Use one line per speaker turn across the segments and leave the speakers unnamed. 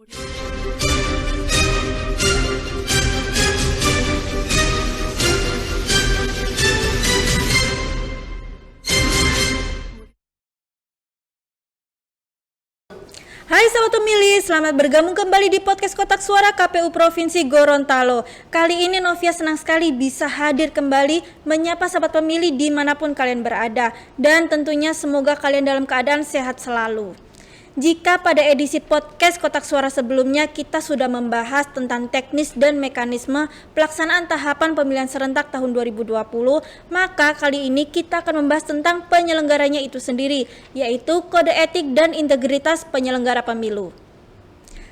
Hai Sobat Pemilih, selamat bergabung kembali di podcast Kotak Suara KPU Provinsi Gorontalo. Kali ini Novia senang sekali bisa hadir kembali menyapa Sobat Pemilih dimanapun kalian berada. Dan tentunya semoga kalian dalam keadaan sehat selalu. Jika pada edisi podcast Kotak Suara sebelumnya kita sudah membahas tentang teknis dan mekanisme pelaksanaan tahapan pemilihan serentak tahun 2020, maka kali ini kita akan membahas tentang penyelenggaranya itu sendiri, yaitu kode etik dan integritas penyelenggara pemilu.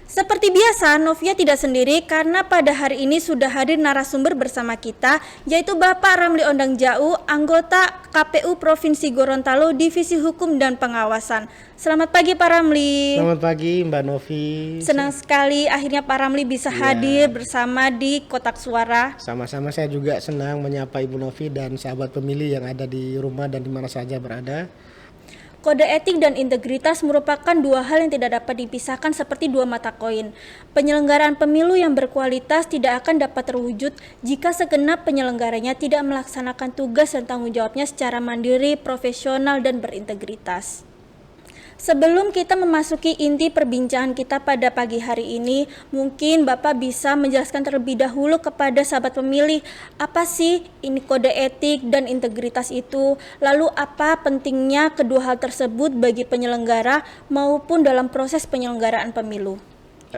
Seperti biasa, Novia tidak sendiri karena pada hari ini sudah hadir narasumber bersama kita, yaitu Bapak Ramli Ondang Jau, anggota KPU Provinsi Gorontalo, Divisi Hukum dan Pengawasan. Selamat pagi Pak Ramli.
Selamat pagi Mbak Novi.
Senang sekali akhirnya Pak Ramli bisa hadir bersama di Kotak Suara.
Sama-sama, saya juga senang menyapa Ibu Novi dan sahabat pemilih yang ada di rumah dan di mana saja berada.
Kode etik dan integritas merupakan dua hal yang tidak dapat dipisahkan seperti dua mata koin. Penyelenggaraan pemilu yang berkualitas tidak akan dapat terwujud jika segenap penyelenggaranya tidak melaksanakan tugas dan tanggung jawabnya secara mandiri, profesional, dan berintegritas. Sebelum kita memasuki inti perbincangan kita pada pagi hari ini, mungkin Bapak bisa menjelaskan terlebih dahulu kepada sahabat pemilih, apa sih ini kode etik dan integritas itu, lalu apa pentingnya kedua hal tersebut bagi penyelenggara maupun dalam proses penyelenggaraan pemilu.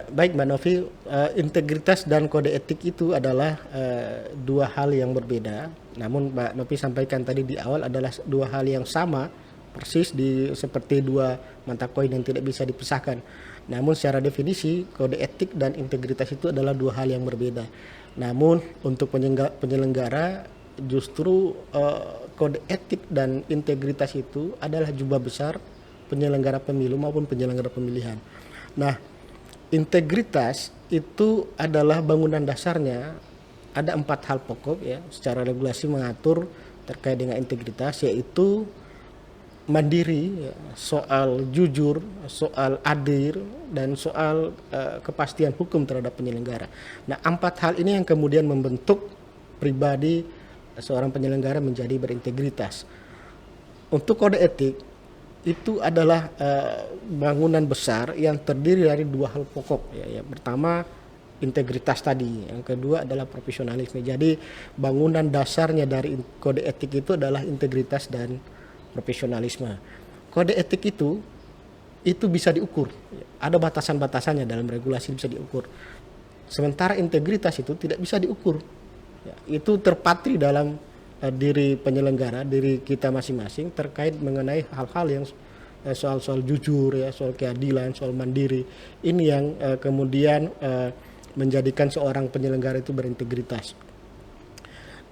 Baik Mbak Novi, integritas dan kode etik itu adalah dua hal yang berbeda. Namun Mbak Novi sampaikan tadi di awal adalah dua hal yang sama, persis seperti dua mata koin yang tidak bisa dipisahkan. Namun secara definisi kode etik dan integritas itu adalah dua hal yang berbeda. Namun untuk penyelenggara justru kode etik dan integritas itu adalah jubah besar penyelenggara pemilu maupun penyelenggara pemilihan. Nah, integritas itu adalah bangunan dasarnya. Ada 4 hal pokok ya, secara regulasi mengatur terkait dengan integritas, yaitu mandiri, soal jujur, soal adil, dan soal kepastian hukum terhadap penyelenggara. Nah, 4 hal ini yang kemudian membentuk pribadi seorang penyelenggara menjadi berintegritas. Untuk kode etik itu adalah bangunan besar yang terdiri dari 2 hal pokok. Yang pertama integritas tadi, yang kedua adalah profesionalisme. Jadi bangunan dasarnya dari kode etik itu adalah integritas dan profesionalisme. Kode etik itu bisa diukur. Ada batasan-batasannya dalam regulasi, bisa diukur. Sementara integritas itu tidak bisa diukur. Itu terpatri dalam diri penyelenggara, diri kita masing-masing terkait mengenai hal-hal yang soal jujur ya, soal keadilan, soal mandiri. Ini yang kemudian menjadikan seorang penyelenggara itu berintegritas.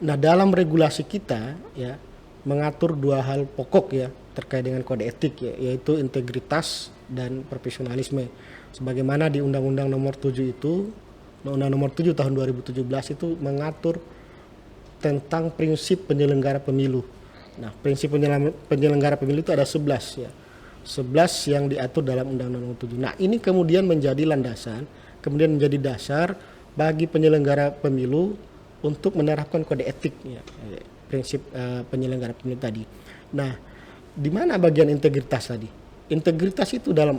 Nah, dalam regulasi kita ya mengatur 2 hal pokok ya terkait dengan kode etik ya, yaitu integritas dan profesionalisme. Sebagaimana di Undang-Undang Nomor 7 itu, Undang-Undang Nomor 7 tahun 2017 itu mengatur tentang prinsip penyelenggara pemilu. Nah, prinsip penyelenggara pemilu itu ada 11 ya. 11 yang diatur dalam Undang-Undang Nomor 7. Nah, ini kemudian menjadi landasan, kemudian menjadi dasar bagi penyelenggara pemilu untuk menerapkan kode etik ya. Prinsip penyelenggara pemilu tadi. Nah, di mana bagian integritas tadi? Integritas itu dalam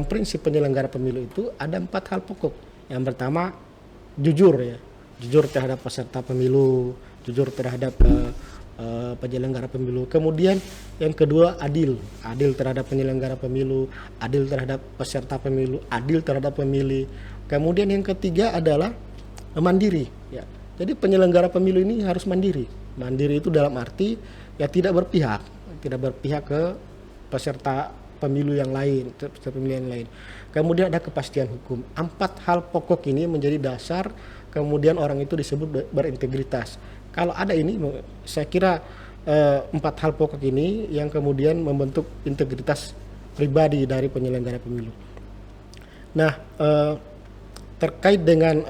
prinsip penyelenggara pemilu itu ada 4 hal pokok. Yang pertama jujur ya, jujur terhadap peserta pemilu, jujur terhadap penyelenggara pemilu. Kemudian yang kedua adil terhadap penyelenggara pemilu, adil terhadap peserta pemilu, adil terhadap pemilih. Kemudian yang ketiga adalah mandiri ya. Jadi penyelenggara pemilu ini harus mandiri. Mandiri itu dalam arti ya tidak berpihak ke peserta pemilu yang lain, Kemudian ada kepastian hukum. 4 hal pokok ini menjadi dasar kemudian orang itu disebut berintegritas. Kalau ada ini, saya kira 4 hal pokok ini yang kemudian membentuk integritas pribadi dari penyelenggara pemilu. Nah, terkait dengan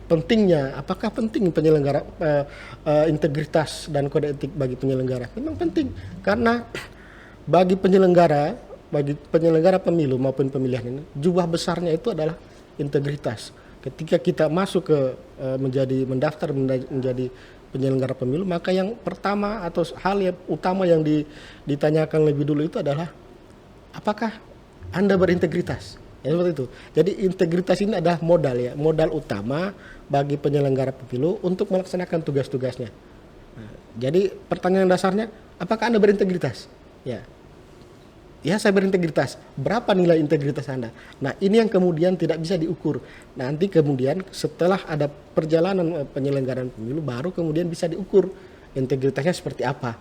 pentingnya, apakah penting penyelenggara integritas dan kode etik bagi penyelenggara? Memang penting, karena bagi penyelenggara bagi penyelenggara pemilu maupun pemilihan ini, jubah besarnya itu adalah integritas. Ketika kita masuk ke mendaftar menjadi penyelenggara pemilu, maka yang pertama atau hal yang utama yang ditanyakan lebih dulu itu adalah apakah Anda berintegritas? Ya, seperti itu. Jadi integritas ini adalah modal utama bagi penyelenggara pemilu untuk melaksanakan tugas-tugasnya. Nah, jadi pertanyaan dasarnya, apakah Anda berintegritas? Ya, saya berintegritas. Berapa nilai integritas Anda? Nah, ini yang kemudian tidak bisa diukur. Nanti kemudian setelah ada perjalanan penyelenggaraan pemilu, baru kemudian bisa diukur integritasnya seperti apa.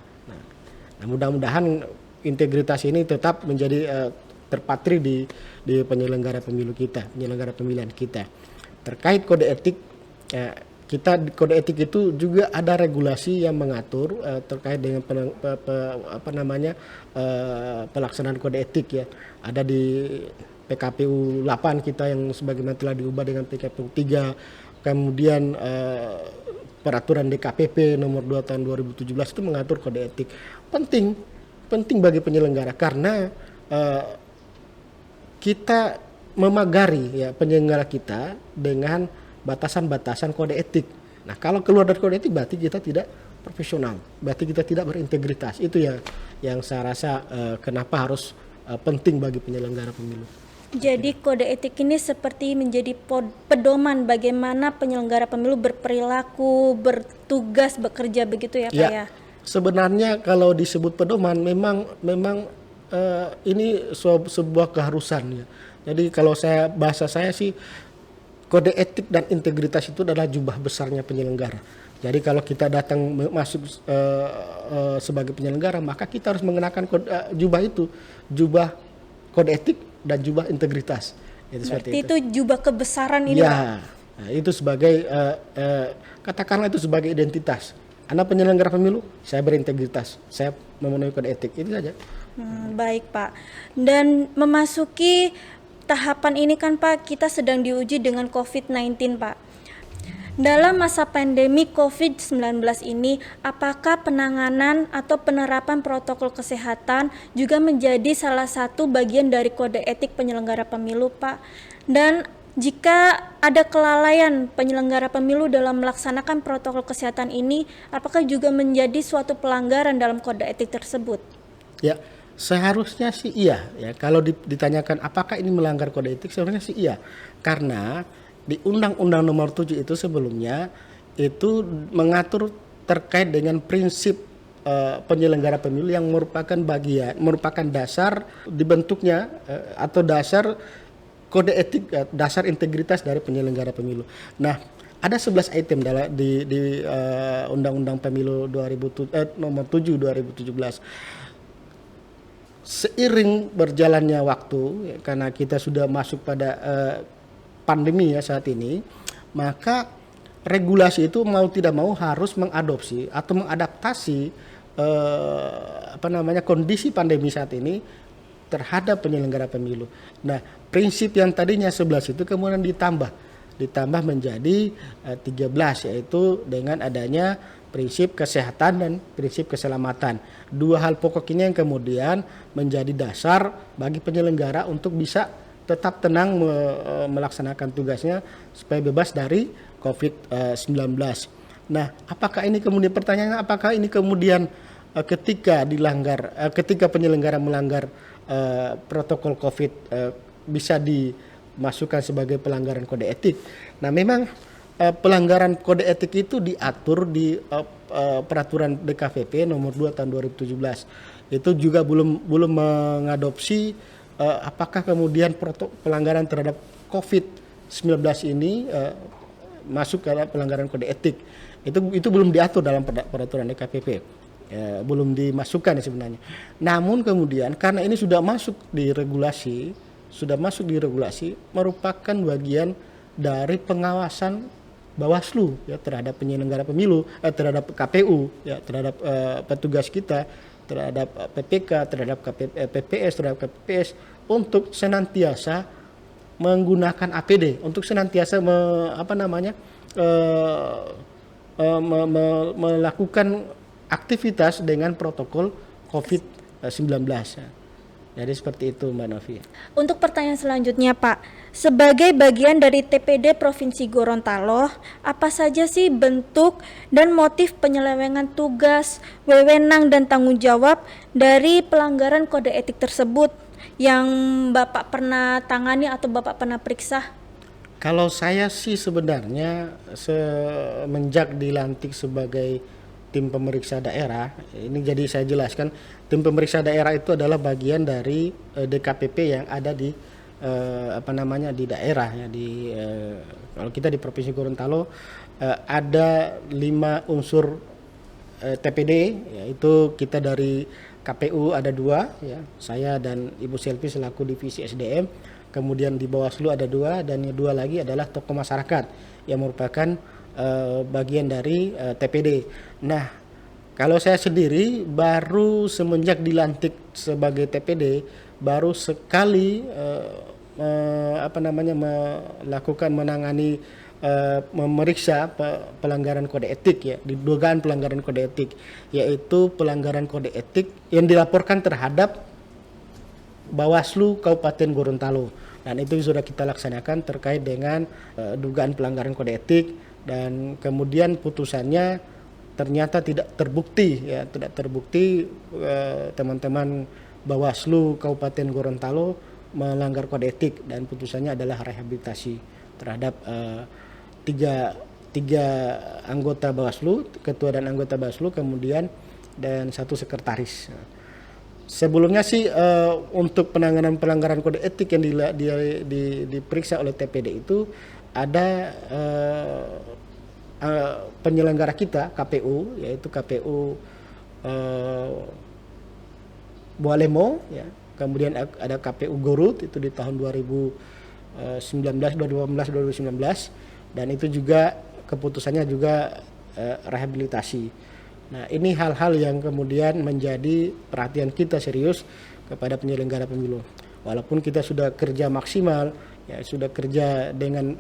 Nah, mudah-mudahan integritas ini tetap menjadi terpatri di penyelenggara pemilu kita, penyelenggara pemilihan kita. Terkait kode etik, kode etik itu juga ada regulasi yang mengatur terkait dengan pelaksanaan kode etik ya. Ada di PKPU 8 kita yang sebagaimana telah diubah dengan PKPU 3, kemudian peraturan DKPP nomor 2 tahun 2017 itu mengatur kode etik. Penting bagi penyelenggara karena kita memagari ya penyelenggara kita dengan batasan-batasan kode etik. Nah, kalau keluar dari kode etik berarti kita tidak profesional, berarti kita tidak berintegritas. Itu yang saya rasa kenapa harus penting bagi penyelenggara pemilu.
Jadi kode etik ini seperti menjadi pedoman bagaimana penyelenggara pemilu berperilaku, bertugas, bekerja begitu ya Pak ya?
Sebenarnya kalau disebut pedoman memang ini sebuah keharusan ya. Jadi kalau bahasa saya sih kode etik dan integritas itu adalah jubah besarnya penyelenggara. Jadi kalau kita datang masuk sebagai penyelenggara, maka kita harus mengenakan jubah kode etik dan jubah integritas.
Berarti itu jubah kebesaran ini Pak?
Nah, itu sebagai katakanlah itu sebagai identitas. Anda penyelenggara pemilu, saya berintegritas, saya memenuhi kode etik, itu saja.
Baik Pak. Dan memasuki tahapan ini kan Pak, kita sedang diuji dengan COVID-19 Pak. Dalam masa pandemi COVID-19 ini, apakah penanganan atau penerapan protokol kesehatan juga menjadi salah satu bagian dari kode etik penyelenggara pemilu Pak? Dan jika ada kelalaian penyelenggara pemilu dalam melaksanakan protokol kesehatan ini, apakah juga menjadi suatu pelanggaran dalam kode etik tersebut?
Ya, seharusnya sih iya ya. Kalau ditanyakan apakah ini melanggar kode etik, sebenarnya sih iya. Karena di Undang-Undang Nomor 7 itu sebelumnya itu mengatur terkait dengan prinsip penyelenggara pemilu yang merupakan dasar dibentuknya atau dasar kode etik, dasar integritas dari penyelenggara pemilu. Nah, ada 11 item di Undang-Undang Pemilu Nomor 7 2017. Seiring berjalannya waktu, ya, karena kita sudah masuk pada pandemi ya saat ini, maka regulasi itu mau tidak mau harus mengadopsi atau mengadaptasi kondisi pandemi saat ini terhadap penyelenggara pemilu. Nah, prinsip yang tadinya 11 itu kemudian ditambah menjadi 13, yaitu dengan adanya prinsip kesehatan dan prinsip keselamatan. Dua hal pokok ini yang kemudian menjadi dasar bagi penyelenggara untuk bisa tetap tenang melaksanakan tugasnya supaya bebas dari COVID-19. Nah, apakah ini kemudian pertanyaannya apakah ini kemudian ketika penyelenggara melanggar protokol COVID bisa dimasukkan sebagai pelanggaran kode etik? Nah, memang pelanggaran kode etik itu diatur di peraturan DKPP nomor 2 tahun 2017. Itu juga belum mengadopsi apakah kemudian pelanggaran terhadap COVID-19 ini masuk ke pelanggaran kode etik. Itu belum diatur dalam peraturan DKPP. Belum dimasukkan sebenarnya. Namun kemudian karena ini sudah masuk di regulasi merupakan bagian dari pengawasan Bawaslu ya terhadap penyelenggara pemilu, terhadap KPU ya, terhadap petugas kita, terhadap PPK, terhadap PPS, terhadap KPPS untuk senantiasa menggunakan APD, untuk senantiasa melakukan aktivitas dengan protokol COVID-19. Jadi seperti itu Mbak Novi.
Untuk pertanyaan selanjutnya Pak, sebagai bagian dari TPD Provinsi Gorontalo, apa saja sih bentuk dan motif penyelewengan tugas, wewenang dan tanggung jawab dari pelanggaran kode etik tersebut yang Bapak pernah tangani atau Bapak pernah periksa?
Kalau saya sih sebenarnya semenjak dilantik sebagai tim pemeriksa daerah, ini jadi saya jelaskan, tim pemeriksa daerah itu adalah bagian dari DKPP yang ada di di daerah ya, kalau kita di Provinsi Gorontalo ada 5 unsur TPD, yaitu kita dari KPU ada 2 ya, saya dan Ibu Selvi selaku divisi SDM, kemudian di Bawaslu ada 2 dan 2 lagi adalah tokoh masyarakat yang merupakan bagian dari TPD. Nah, kalau saya sendiri baru semenjak dilantik sebagai TPD baru sekali melakukan menangani memeriksa pelanggaran kode etik ya, dugaan pelanggaran kode etik, yaitu pelanggaran kode etik yang dilaporkan terhadap Bawaslu Kabupaten Gorontalo, dan itu sudah kita laksanakan terkait dengan dugaan pelanggaran kode etik, dan kemudian putusannya ternyata tidak terbukti teman-teman Bawaslu Kabupaten Gorontalo melanggar kode etik, dan putusannya adalah rehabilitasi terhadap tiga anggota Bawaslu, ketua dan anggota Bawaslu, kemudian dan 1 sekretaris. Sebelumnya sih untuk penanganan pelanggaran kode etik yang diperiksa oleh TPD itu ada penyelenggara kita KPU, yaitu KPU Bualemo ya. Kemudian ada KPU Gorut itu di tahun 2019, dan itu juga keputusannya juga rehabilitasi. Nah, ini hal-hal yang kemudian menjadi perhatian kita serius kepada penyelenggara pemilu. Walaupun kita sudah kerja maksimal, ya sudah kerja dengan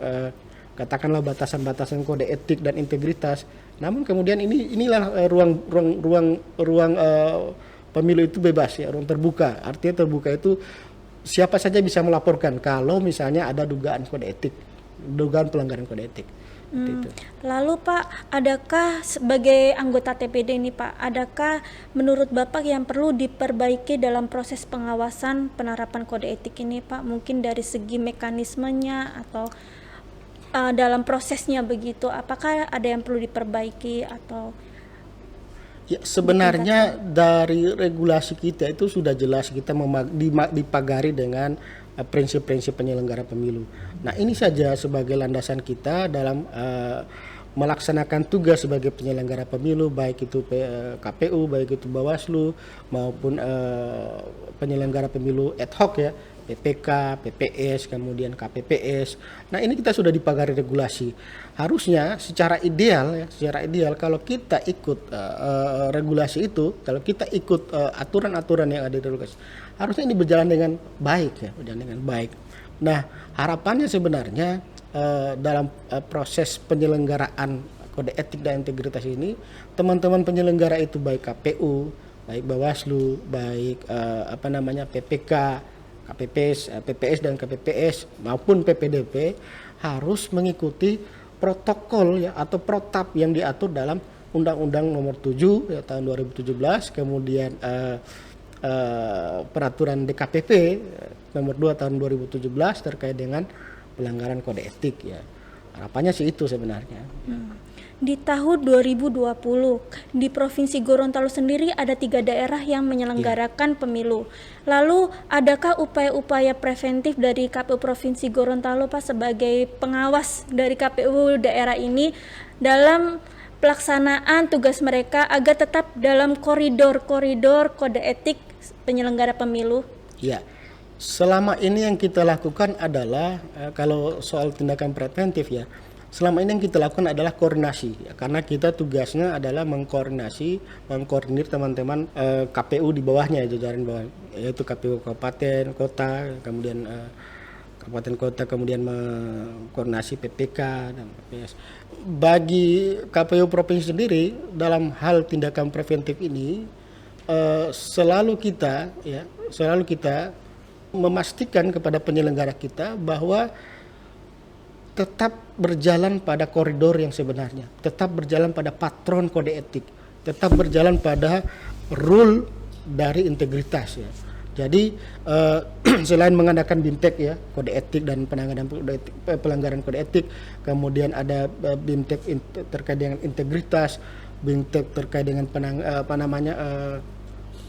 katakanlah batasan-batasan kode etik dan integritas, namun kemudian inilah ruang pemilu itu bebas ya, ruang terbuka. Artinya terbuka itu siapa saja bisa melaporkan kalau misalnya ada dugaan kode etik, dugaan pelanggaran kode etik. Itu.
Lalu Pak, adakah sebagai anggota TPD ini Pak, adakah menurut Bapak yang perlu diperbaiki dalam proses pengawasan penerapan kode etik ini Pak? Mungkin dari segi mekanismenya atau dalam prosesnya begitu, apakah ada yang perlu diperbaiki atau?
Ya, sebenarnya dari regulasi kita itu sudah jelas kita dipagari dengan prinsip-prinsip penyelenggara pemilu. Nah, ini saja sebagai landasan kita dalam melaksanakan tugas sebagai penyelenggara pemilu, baik itu KPU, baik itu Bawaslu maupun penyelenggara pemilu ad hoc ya, PPK, PPS, kemudian KPPS. Nah, ini kita sudah dipagari regulasi. Harusnya secara ideal kalau kita ikut regulasi itu, kalau kita ikut aturan-aturan yang ada di regulasi, harusnya ini berjalan dengan baik ya, Nah, harapannya sebenarnya dalam proses penyelenggaraan kode etik dan integritas ini, teman-teman penyelenggara itu baik KPU, baik Bawaslu, baik PPK, KPPS, PPS dan KPPS maupun PPDP harus mengikuti protokol ya atau protap yang diatur dalam Undang-Undang Nomor 7 ya, tahun 2017, kemudian peraturan DKPP Nomor 2 tahun 2017 terkait dengan pelanggaran kode etik ya. Harapannya sih itu sebenarnya.
Di tahun 2020 di Provinsi Gorontalo sendiri ada 3 daerah yang menyelenggarakan pemilu. Lalu adakah upaya-upaya preventif dari KPU Provinsi Gorontalo Pak sebagai pengawas dari KPU daerah ini dalam pelaksanaan tugas mereka agar tetap dalam koridor-koridor kode etik penyelenggara pemilu?
Ya. Selama ini yang kita lakukan adalah kalau soal tindakan preventif ya, selama ini yang kita lakukan adalah koordinasi ya, karena kita tugasnya adalah mengkoordinir teman-teman KPU di bawahnya, jajaran bawah, yaitu KPU kabupaten, kota, kemudian kabupaten kota, kemudian mengkoordinasi PPK dan PPS. Bagi KPU provinsi sendiri dalam hal tindakan preventif ini selalu kita ya selalu kita memastikan kepada penyelenggara kita bahwa tetap berjalan pada koridor yang sebenarnya, tetap berjalan pada patron kode etik, tetap berjalan pada rule dari integritas ya. Jadi selain mengadakan BIMTEK ya, kode etik dan penanganan pelanggaran kode etik, kemudian ada BIMTEK terkait dengan integritas, BIMTEK terkait dengan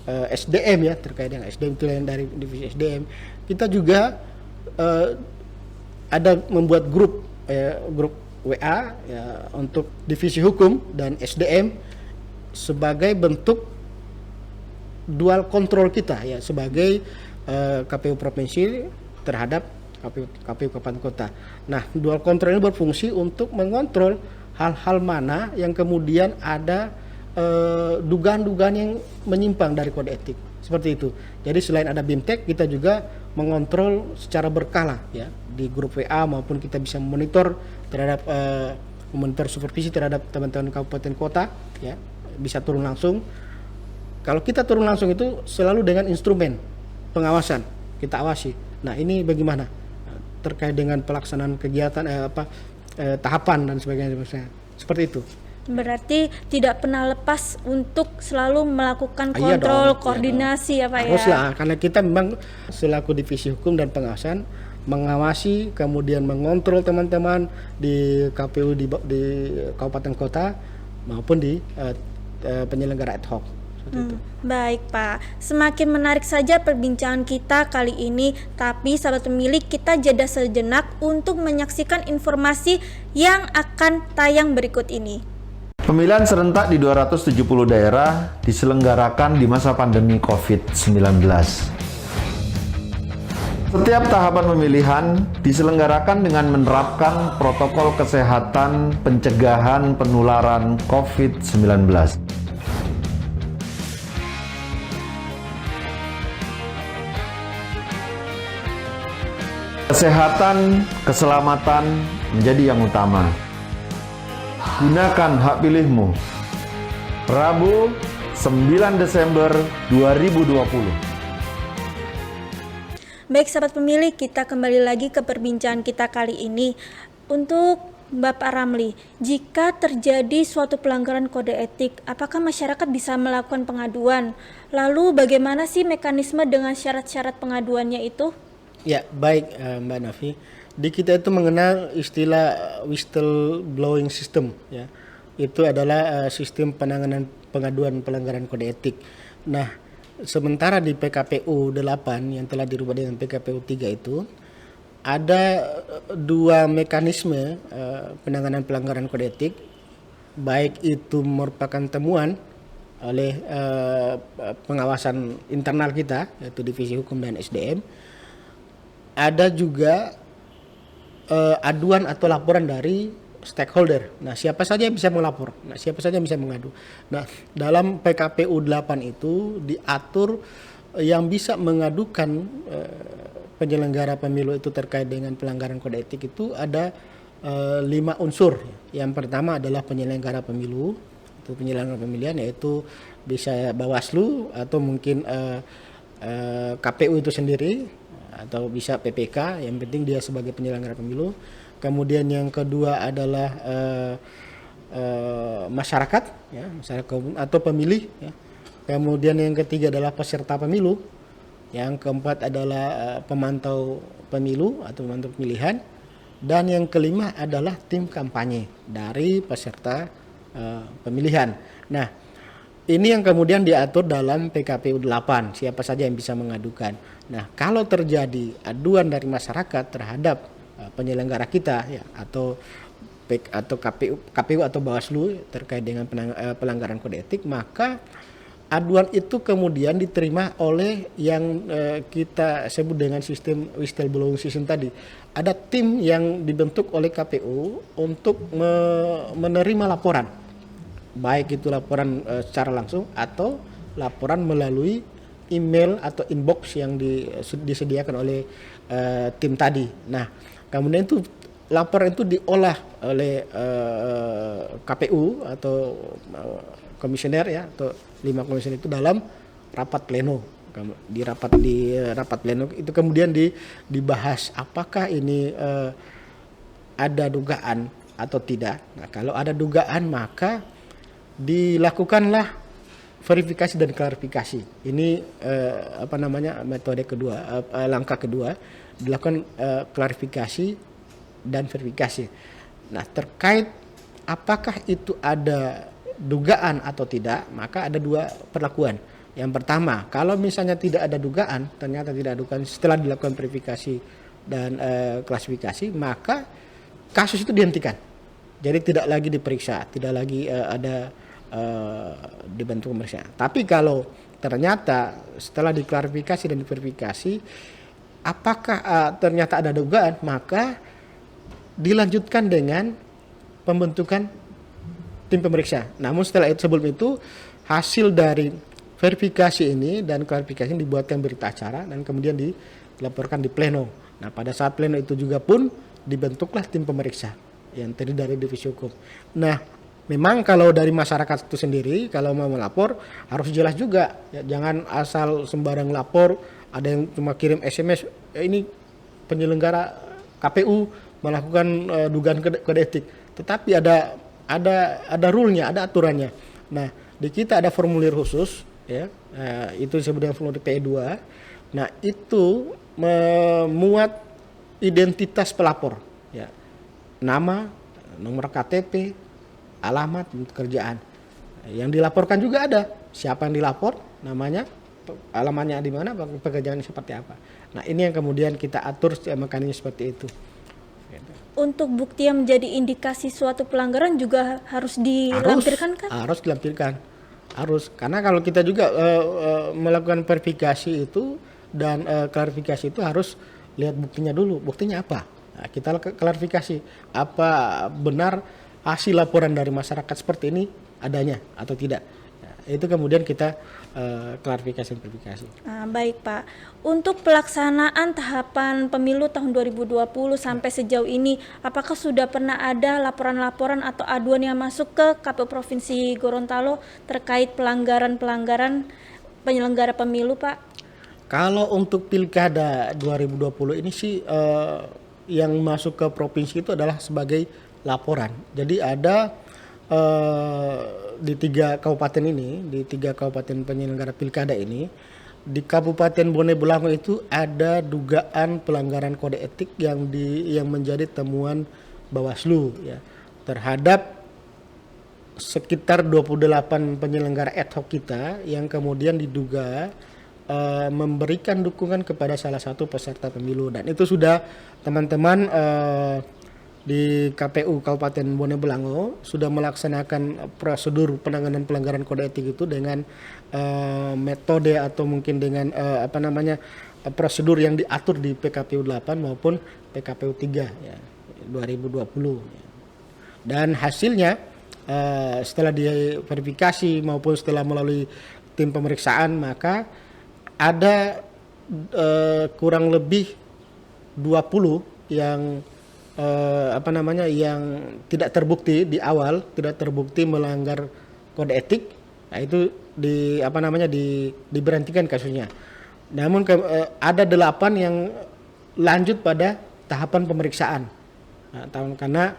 SDM ya, terkait dengan SDM itu yang dari divisi SDM. Kita juga ada membuat grup WA ya, untuk divisi hukum dan SDM sebagai bentuk dual kontrol kita ya, sebagai KPU provinsi terhadap KPU Kabupaten Kota. Nah, dual kontrol ini berfungsi untuk mengontrol hal-hal mana yang kemudian ada dugaan-dugaan yang menyimpang dari kode etik, seperti itu. Jadi selain ada BIMTEK, kita juga mengontrol secara berkala ya, di grup WA maupun kita bisa memonitor terhadap memonitor supervisi terhadap teman-teman kabupaten kota ya, bisa turun langsung. Kalau kita turun langsung itu selalu dengan instrumen pengawasan, kita awasi. Nah, ini bagaimana terkait dengan pelaksanaan kegiatan tahapan dan sebagainya, seperti itu.
Berarti tidak pernah lepas untuk selalu melakukan kontrol, koordinasi ya Pak ya?
Haruslah, karena kita memang selaku divisi hukum dan pengawasan mengawasi, kemudian mengontrol teman-teman di KPU di kabupaten kota maupun di penyelenggara ad hoc.
Baik Pak, semakin menarik saja perbincangan kita kali ini, tapi sahabat pemilih, kita jeda sejenak untuk menyaksikan informasi yang akan tayang berikut ini.
Pemilihan serentak di 270 daerah diselenggarakan di masa pandemi COVID-19. Setiap tahapan pemilihan diselenggarakan dengan menerapkan protokol kesehatan pencegahan penularan COVID-19. Kesehatan, keselamatan menjadi yang utama. Gunakan hak pilihmu. Rabu, 9 Desember 2020.
Baik sahabat pemilih, kita kembali lagi ke perbincangan kita kali ini. Untuk Bapak Ramli, jika terjadi suatu pelanggaran kode etik, apakah masyarakat bisa melakukan pengaduan? Lalu bagaimana sih mekanisme dengan syarat-syarat pengaduannya itu?
Ya, baik Mbak Novi. Di kita itu mengenal istilah whistleblowing system ya. Itu adalah sistem penanganan pengaduan pelanggaran kode etik. Nah, sementara di PKPU 8 yang telah dirubah dengan PKPU 3 itu ada dua mekanisme penanganan pelanggaran kode etik, baik itu merupakan temuan oleh pengawasan internal kita yaitu divisi hukum dan SDM. Ada juga aduan atau laporan dari stakeholder. Nah, siapa saja yang bisa melapor? Nah, siapa saja yang bisa mengadu? Nah, dalam PKPU 8 itu diatur yang bisa mengadukan penyelenggara pemilu itu terkait dengan pelanggaran kode etik itu ada 5 unsur. Yang pertama adalah penyelenggara pemilu, itu penyelenggara pemilihan, yaitu bisa Bawaslu atau mungkin KPU itu sendiri, atau bisa PPK, yang penting dia sebagai penyelenggara pemilu. Kemudian yang kedua adalah masyarakat, ya, masyarakat atau pemilih. Ya. Kemudian yang ketiga adalah peserta pemilu. Yang keempat adalah pemantau pemilu atau pemantau pemilihan. Dan yang kelima adalah tim kampanye dari peserta pemilihan. Nah, ini yang kemudian diatur dalam PKPU 8, siapa saja yang bisa mengadukan. Nah, kalau terjadi aduan dari masyarakat terhadap penyelenggara kita ya, atau KPU atau Bawaslu terkait dengan pelanggaran kode etik, maka aduan itu kemudian diterima oleh yang kita sebut dengan sistem whistleblowing system tadi. Ada tim yang dibentuk oleh KPU untuk menerima laporan, baik itu laporan secara langsung atau laporan melalui email atau inbox yang disediakan oleh tim tadi. Nah, kemudian itu laporan itu diolah oleh KPU atau komisioner ya, atau 5 komisioner itu dalam rapat pleno di rapat pleno itu kemudian dibahas apakah ini ada dugaan atau tidak. Nah, kalau ada dugaan maka dilakukanlah verifikasi dan klarifikasi. Ini metode kedua, langkah kedua, dilakukan klarifikasi dan verifikasi. Nah, terkait apakah itu ada dugaan atau tidak, maka ada dua perlakuan. Yang pertama, kalau misalnya tidak ada dugaan, ternyata tidak ada dugaan setelah dilakukan verifikasi dan klasifikasi, maka kasus itu dihentikan. Jadi tidak lagi diperiksa, tidak lagi ada dibentuk pemeriksaan. Tapi kalau ternyata setelah diklarifikasi dan diverifikasi, apakah ternyata ada dugaan, maka dilanjutkan dengan pembentukan tim pemeriksa. Namun sebelum itu hasil dari verifikasi ini dan klarifikasi ini dibuatkan berita acara dan kemudian dilaporkan di pleno. Nah, pada saat pleno itu juga pun dibentuklah tim pemeriksa yang terdiri dari divisi hukum. Nah, memang kalau dari masyarakat itu sendiri kalau mau melapor harus jelas juga, ya, jangan asal sembarang lapor. Ada yang cuma kirim SMS, ini penyelenggara KPU melakukan dugaan kode etik. Tetapi ada rule-nya, ada aturannya. Nah, di kita ada formulir khusus, ya, itu disebut dengan formulir PE2. Nah, itu memuat identitas pelapor, ya, nama, nomor KTP, alamat, pekerjaan. Yang dilaporkan juga ada siapa yang dilapor, namanya, alamatnya di mana, pekerjaan seperti apa. Nah, ini yang kemudian kita atur mekanisme seperti itu.
Untuk bukti yang menjadi indikasi suatu pelanggaran juga harus dilampirkan kan?
Harus dilampirkan. Harus. Karena kalau kita juga melakukan verifikasi itu dan klarifikasi itu harus lihat buktinya dulu. Buktinya apa? Nah, kita klarifikasi. Apa benar hasil laporan dari masyarakat seperti ini adanya atau tidak? Nah, itu kemudian kita klarifikasi dan verifikasi.
Baik Pak, untuk pelaksanaan tahapan pemilu tahun 2020 sampai sejauh ini, apakah sudah pernah ada laporan-laporan atau aduan yang masuk ke KPU Provinsi Gorontalo terkait pelanggaran-pelanggaran penyelenggara pemilu Pak?
Kalau untuk pilkada 2020 ini sih yang masuk ke provinsi itu adalah sebagai laporan. Jadi ada di 3 kabupaten ini, di 3 kabupaten penyelenggara pilkada ini, di Kabupaten Bone Bolango itu ada dugaan pelanggaran kode etik yang menjadi temuan Bawaslu, ya, terhadap sekitar 28 penyelenggara ad hoc kita yang kemudian diduga memberikan dukungan kepada salah satu peserta pemilu. Dan itu sudah teman-teman di KPU Kabupaten Bone Bolango sudah melaksanakan prosedur penanganan pelanggaran kode etik itu dengan metode atau mungkin dengan prosedur yang diatur di PKPU 8 maupun PKPU 3 ya, 2020. Dan hasilnya setelah diverifikasi maupun setelah melalui tim pemeriksaan, maka ada kurang lebih 20 yang yang tidak terbukti di awal, tidak terbukti melanggar kode etik. Nah, itu diberhentikan kasusnya. Namun ada 8 yang lanjut pada tahapan pemeriksaan. Nah, karena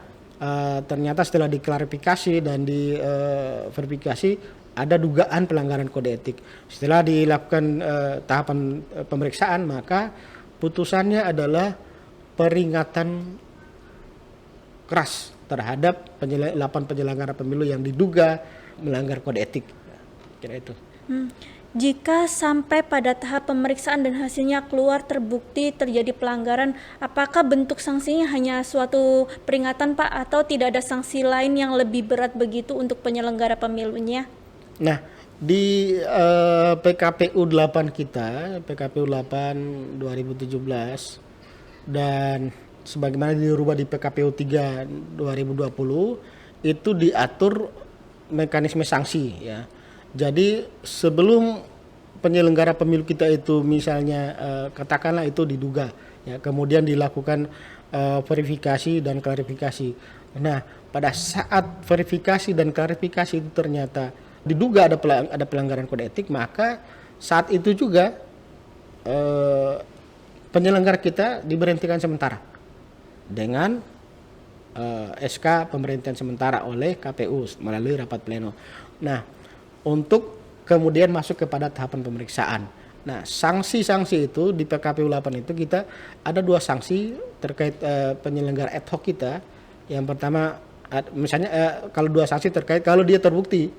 ternyata setelah diklarifikasi dan diverifikasi ada dugaan pelanggaran kode etik. Setelah dilakukan tahapan pemeriksaan, maka putusannya adalah peringatan keras terhadap 8 penyelenggara pemilu yang diduga melanggar kode etik. Kira itu.
Jika sampai pada tahap pemeriksaan dan hasilnya keluar terbukti terjadi pelanggaran, apakah bentuk sanksinya hanya suatu peringatan Pak, atau tidak ada sanksi lain yang lebih berat begitu untuk penyelenggara pemilunya?
Nah, di PKPU 8 kita, PKPU 8 2017 dan sebagaimana dirubah di PKPU 3 2020 itu diatur mekanisme sanksi, ya. Jadi sebelum penyelenggara pemilu kita itu misalnya katakanlah itu diduga, ya, kemudian dilakukan verifikasi dan klarifikasi. Nah, pada saat verifikasi dan klarifikasi itu ternyata diduga ada pelanggaran kode etik, maka saat itu juga penyelenggara kita diberhentikan sementara dengan SK pemberhentian sementara oleh KPU melalui rapat pleno. Nah, untuk kemudian masuk kepada tahapan pemeriksaan. Nah, sanksi-sanksi itu di PKPU 8 itu kita ada 2 sanksi terkait penyelenggara ad hoc kita. Yang pertama misalnya kalau 2 sanksi terkait kalau dia terbukti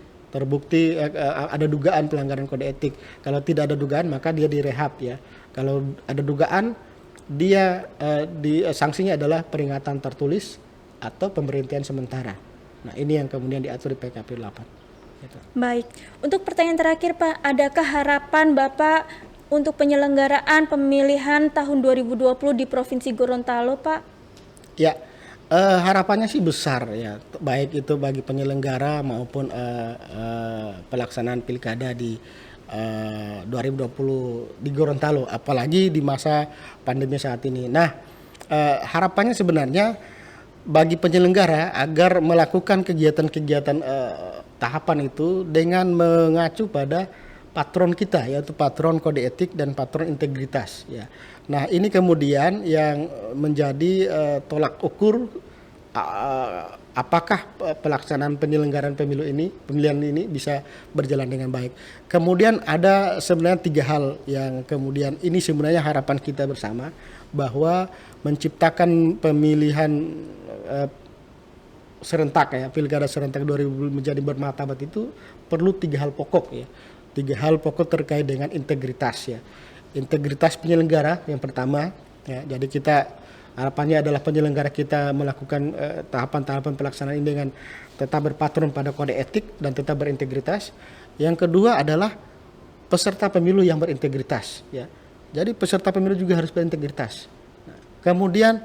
ada dugaan pelanggaran kode etik. Kalau tidak ada dugaan maka dia direhab ya. Kalau ada dugaan dia sanksinya adalah peringatan tertulis atau pemberhentian sementara. Nah, ini yang kemudian diatur di PKPU 8. Gitu.
Baik, untuk pertanyaan terakhir Pak, adakah harapan Bapak untuk penyelenggaraan pemilihan tahun 2020 di Provinsi Gorontalo Pak?
Ya, harapannya sih besar ya, baik itu bagi penyelenggara maupun pelaksanaan pilkada di 2020 di Gorontalo, apalagi di masa pandemi saat ini. Nah, harapannya sebenarnya bagi penyelenggara agar melakukan kegiatan-kegiatan tahapan itu dengan mengacu pada patron kita, yaitu patron kode etik dan patron integritas ya. Nah, ini kemudian yang menjadi tolak ukur apakah pelaksanaan penyelenggaraan pemilihan ini bisa berjalan dengan baik. Kemudian ada sebenarnya 3 hal yang kemudian ini sebenarnya harapan kita bersama, bahwa menciptakan pemilihan serentak ya, pilkada serentak 2000 menjadi bermartabat itu perlu 3 hal pokok ya. 3 hal pokok terkait dengan integritas ya. Integritas penyelenggara yang pertama ya. Jadi kita harapannya adalah penyelenggara kita melakukan tahapan-tahapan pelaksanaan ini dengan tetap berpatron pada kode etik dan tetap berintegritas. Yang kedua adalah peserta pemilu yang berintegritas ya. Jadi peserta pemilu juga harus berintegritas. Nah, kemudian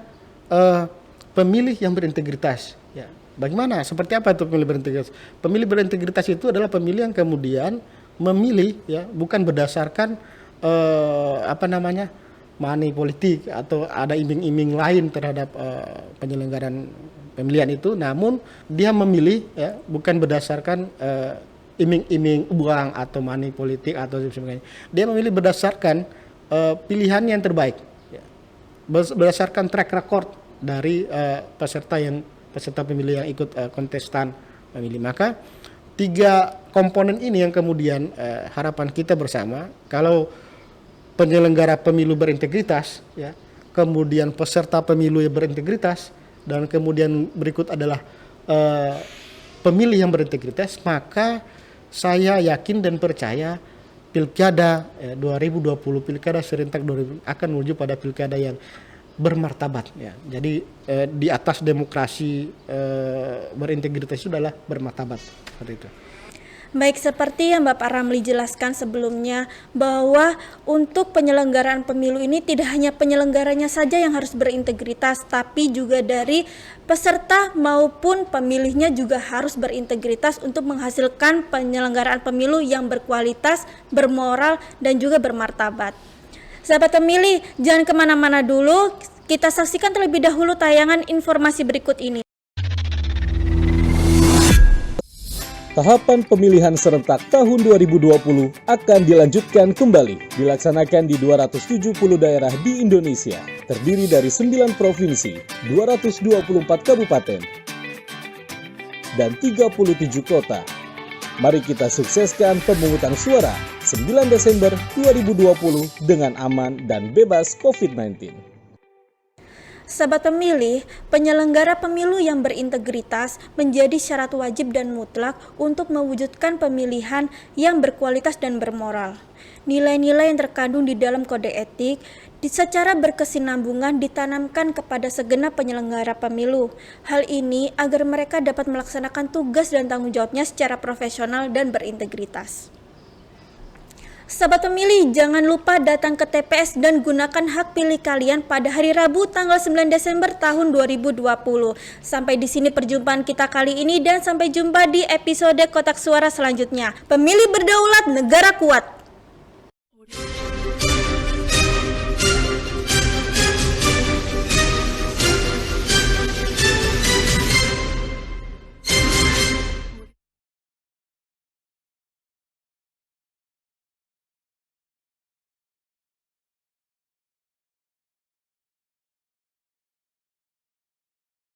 pemilih yang berintegritas ya. Bagaimana? Seperti apa itu pemilih berintegritas? Pemilih berintegritas itu adalah pemilih yang kemudian memilih ya, bukan berdasarkan money politik atau ada iming-iming lain terhadap penyelenggaraan pemilihan itu, namun dia memilih ya, bukan berdasarkan iming-iming uang atau money politik atau sebagainya. Dia memilih berdasarkan pilihan yang terbaik ya. Berdasarkan track record dari peserta pemilu yang ikut kontestan pemilih. Maka 3 komponen ini yang kemudian harapan kita bersama, kalau penyelenggara pemilu berintegritas ya, kemudian peserta pemilu yang berintegritas, dan kemudian berikut adalah pemilih yang berintegritas, maka saya yakin dan percaya pilkada 2020 pilkada serentak 2020 akan menuju pada pilkada yang bermartabat ya. Jadi di atas demokrasi berintegritas itu adalah bermartabat seperti itu.
Baik, seperti yang Bapak Ramli jelaskan sebelumnya, bahwa untuk penyelenggaraan pemilu ini tidak hanya penyelenggaranya saja yang harus berintegritas, tapi juga dari peserta maupun pemilihnya juga harus berintegritas untuk menghasilkan penyelenggaraan pemilu yang berkualitas, bermoral, dan juga bermartabat. Sahabat pemilih, jangan kemana-mana dulu, kita saksikan terlebih dahulu tayangan informasi berikut ini.
Tahapan pemilihan serentak tahun 2020 akan dilanjutkan kembali, dilaksanakan di 270 daerah di Indonesia, terdiri dari 9 provinsi, 224 kabupaten, dan 37 kota. Mari kita sukseskan pemungutan suara 9 Desember 2020 dengan aman dan bebas COVID-19.
Sahabat pemilih, penyelenggara pemilu yang berintegritas menjadi syarat wajib dan mutlak untuk mewujudkan pemilihan yang berkualitas dan bermoral. Nilai-nilai yang terkandung di dalam kode etik secara berkesinambungan ditanamkan kepada segenap penyelenggara pemilu. Hal ini agar mereka dapat melaksanakan tugas dan tanggung jawabnya secara profesional dan berintegritas. Sahabat pemilih, jangan lupa datang ke TPS dan gunakan hak pilih kalian pada hari Rabu tanggal 9 Desember tahun 2020. Sampai di sini perjumpaan kita kali ini dan sampai jumpa di episode Kotak Suara selanjutnya. Pemilih berdaulat, negara kuat.